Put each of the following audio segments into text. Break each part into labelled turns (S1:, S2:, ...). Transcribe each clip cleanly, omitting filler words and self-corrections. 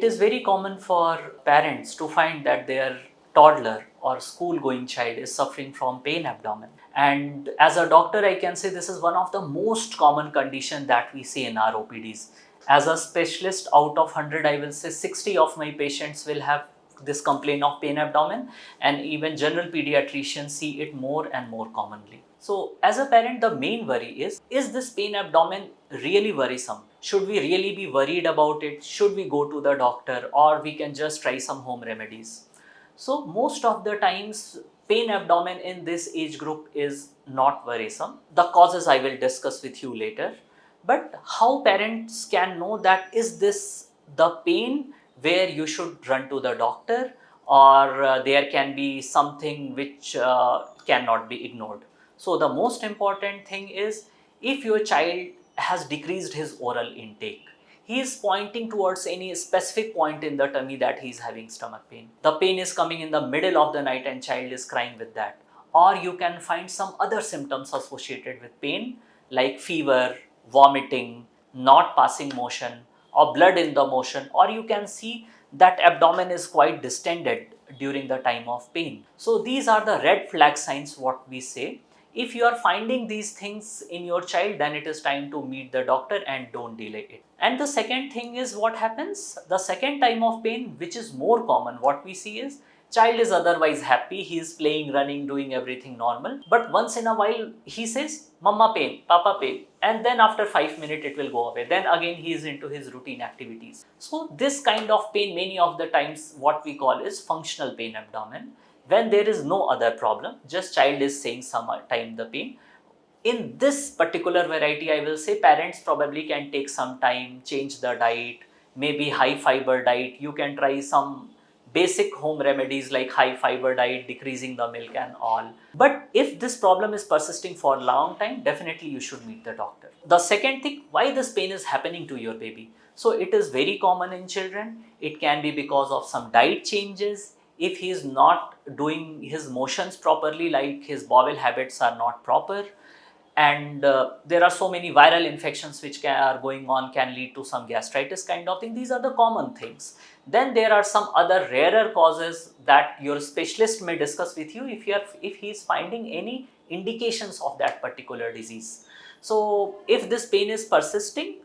S1: It is very common for parents to find that their toddler or school going child is suffering from pain abdomen. And as a doctor, I can say this is one of the most common condition that we see in our OPDs. As a specialist, out of 100, I will say 60 of my patients will have this complaint of pain abdomen, and even general pediatricians see it more and more commonly. So as a parent, the main worry is this pain abdomen really worrisome? Should we really be worried about it? Should we go to the doctor, or we can just try some home remedies? So most of the times pain abdomen in this age group is not worrisome. The causes I will discuss with you later. But how parents can know that is this the pain where you should run to the doctor, or there can be something which cannot be ignored. So the most important thing is, if your child has decreased his oral intake, he is pointing towards any specific point in the tummy that he is having stomach pain. The pain is coming in the middle of the night and child is crying with that. Or you can find some other symptoms associated with pain like fever, vomiting, not passing motion, or blood in the motion, or you can see that abdomen is quite distended during the time of pain. So these are the red flag signs, what we say. If you are finding these things in your child, then it is time to meet the doctor and don't delay it. And the second thing is, what happens? The second time of pain, which is more common, what we see is child is otherwise happy, he is playing, running, doing everything normal. But once in a while he says, Mama pain, Papa pain. And then after 5 minutes it will go away. Then again he is into his routine activities. So this kind of pain many of the times what we call is functional pain abdomen. When there is no other problem, just child is saying time the pain. In this particular variety, I will say parents probably can take some time, change the diet, maybe high fiber diet. You can try some basic home remedies like high fiber diet, decreasing the milk and all. But if this problem is persisting for a long time, definitely you should meet the doctor. The second thing, why this pain is happening to your baby? So it is very common in children. It can be because of some diet changes. If he is not doing his motions properly, like his bowel habits are not proper, and there are so many viral infections which are going on, can lead to some gastritis kind of thing. These are the common things. Then there are some other rarer causes that your specialist may discuss with you if he is finding any indications of that particular disease. So if this pain is persisting,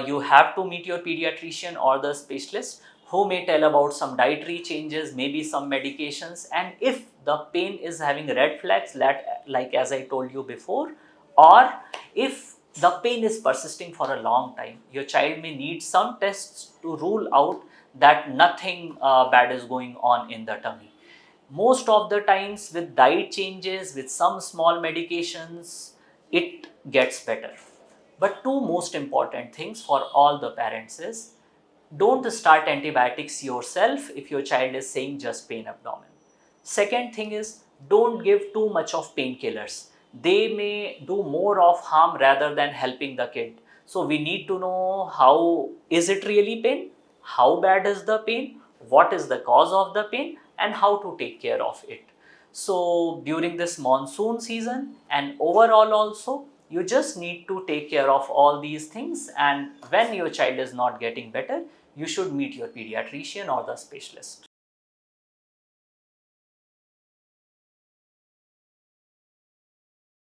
S1: you have to meet your pediatrician or the specialist, who may tell about some dietary changes, maybe some medications. And if the pain is having red flags, like as I told you before, or if the pain is persisting for a long time, your child may need some tests to rule out that nothing bad is going on in the tummy. Most of the times with diet changes, with some small medications, it gets better. But two most important things for all the parents is, don't start antibiotics yourself if your child is saying just pain abdomen. Second thing is, don't give too much of painkillers. They may do more of harm rather than helping the kid. So we need to know, how is it really pain? How bad is the pain? What is the cause of the pain? And how to take care of it. So during this monsoon season and overall also, you just need to take care of all these things. And when your child is not getting better, you should meet your pediatrician or the specialist.